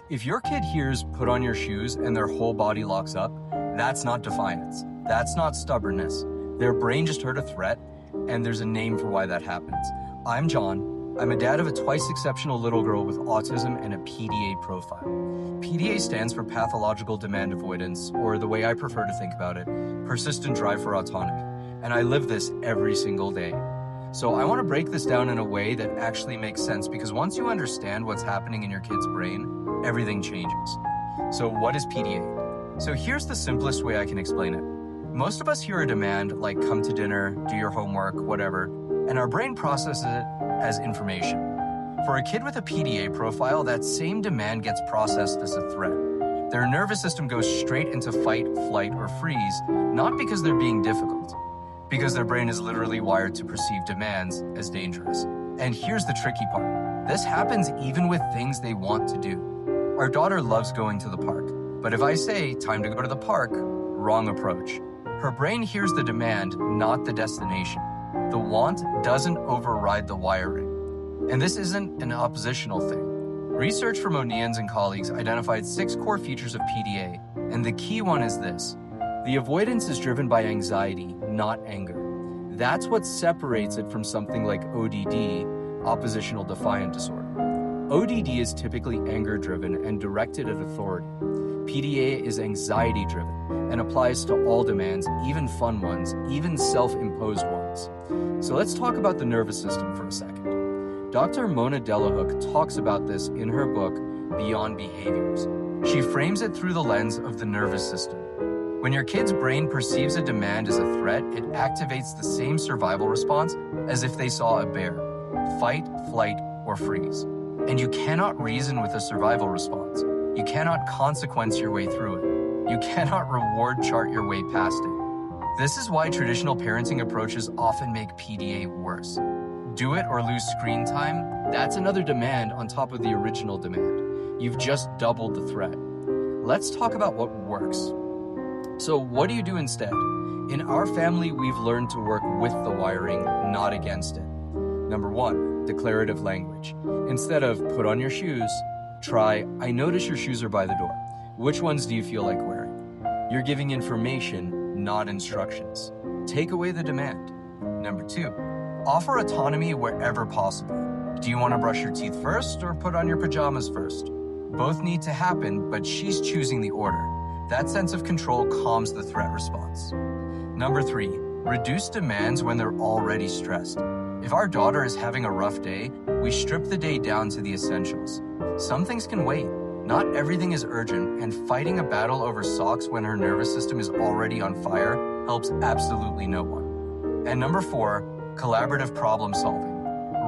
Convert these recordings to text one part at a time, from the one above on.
If your kid hears "put on your shoes" and their whole body locks up, that's not defiance. That's not stubbornness. Their brain just heard a threat, and there's a name for why that happens. I'm John. I'm a dad of a twice exceptional little girl with autism and a PDA profile. PDA stands for Pathological Demand Avoidance, or the way I prefer to think about it, persistent drive for autonomy. And I live this every single day. So I want to break this down in a way that actually makes sense, because once you understand what's happening in your kid's brain, everything changes. So what is PDA? So here's the simplest way I can explain it. Most of us hear a demand like come to dinner, do your homework, whatever, and our brain processes it as information. For a kid with a PDA profile, that same demand gets processed as a threat. Their nervous system goes straight into fight, flight, or freeze, not because they're being difficult, because their brain is literally wired to perceive demands as dangerous. And here's the tricky part. This happens even with things they want to do. Our daughter loves going to the park, but if I say, time to go to the park, wrong approach. Her brain hears the demand, not the destination. The want doesn't override the wiring. And this isn't an oppositional thing. Research from O'Neill's and colleagues identified 6 core features of PDA, and the key one is this. The avoidance is driven by anxiety, not anger. That's what separates it from something like ODD, oppositional defiant disorder. ODD is typically anger-driven and directed at authority. PDA is anxiety-driven and applies to all demands, even fun ones, even self-imposed ones. So let's talk about the nervous system for a second. Dr. Mona Delahooke talks about this in her book, Beyond Behaviors. She frames it through the lens of the nervous system. When your kid's brain perceives a demand as a threat, it activates the same survival response as if they saw a bear: fight, flight, or freeze. And you cannot reason with a survival response. You cannot consequence your way through it. You cannot reward chart your way past it. This is why traditional parenting approaches often make PDA worse. Do it or lose screen time, that's another demand on top of the original demand. You've just doubled the threat. Let's talk about what works. So what do you do instead? In our family, we've learned to work with the wiring, not against it. Number 1, declarative language. Instead of "put on your shoes," try "I notice your shoes are by the door. Which ones do you feel like wearing?" You're giving information, not instructions. Take away the demand. Number 2, offer autonomy wherever possible. Do you want to brush your teeth first or put on your pajamas first? Both need to happen, but she's choosing the order. That sense of control calms the threat response. Number 3, reduce demands when they're already stressed. If our daughter is having a rough day, we strip the day down to the essentials. Some things can wait. Not everything is urgent, and fighting a battle over socks when her nervous system is already on fire helps absolutely no one. And number 4, collaborative problem solving.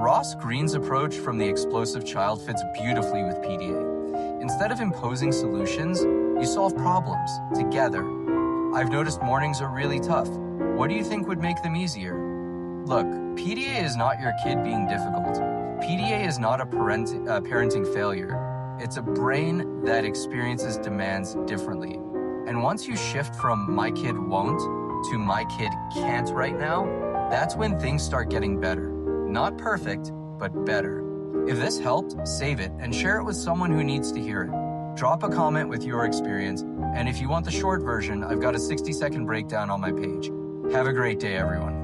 Ross Greene's approach from the explosive child fits beautifully with PDA. Instead of imposing solutions, you solve problems together. I've noticed mornings are really tough. What do you think would make them easier? Look, PDA is not your kid being difficult. PDA is not a parenting failure. It's a brain that experiences demands differently. And once you shift from "my kid won't" to "my kid can't right now," that's when things start getting better. Not perfect, but better. If this helped, save it and share it with someone who needs to hear it. Drop a comment with your experience, and if you want the short version, I've got a 60-second breakdown on my page. Have a great day, everyone.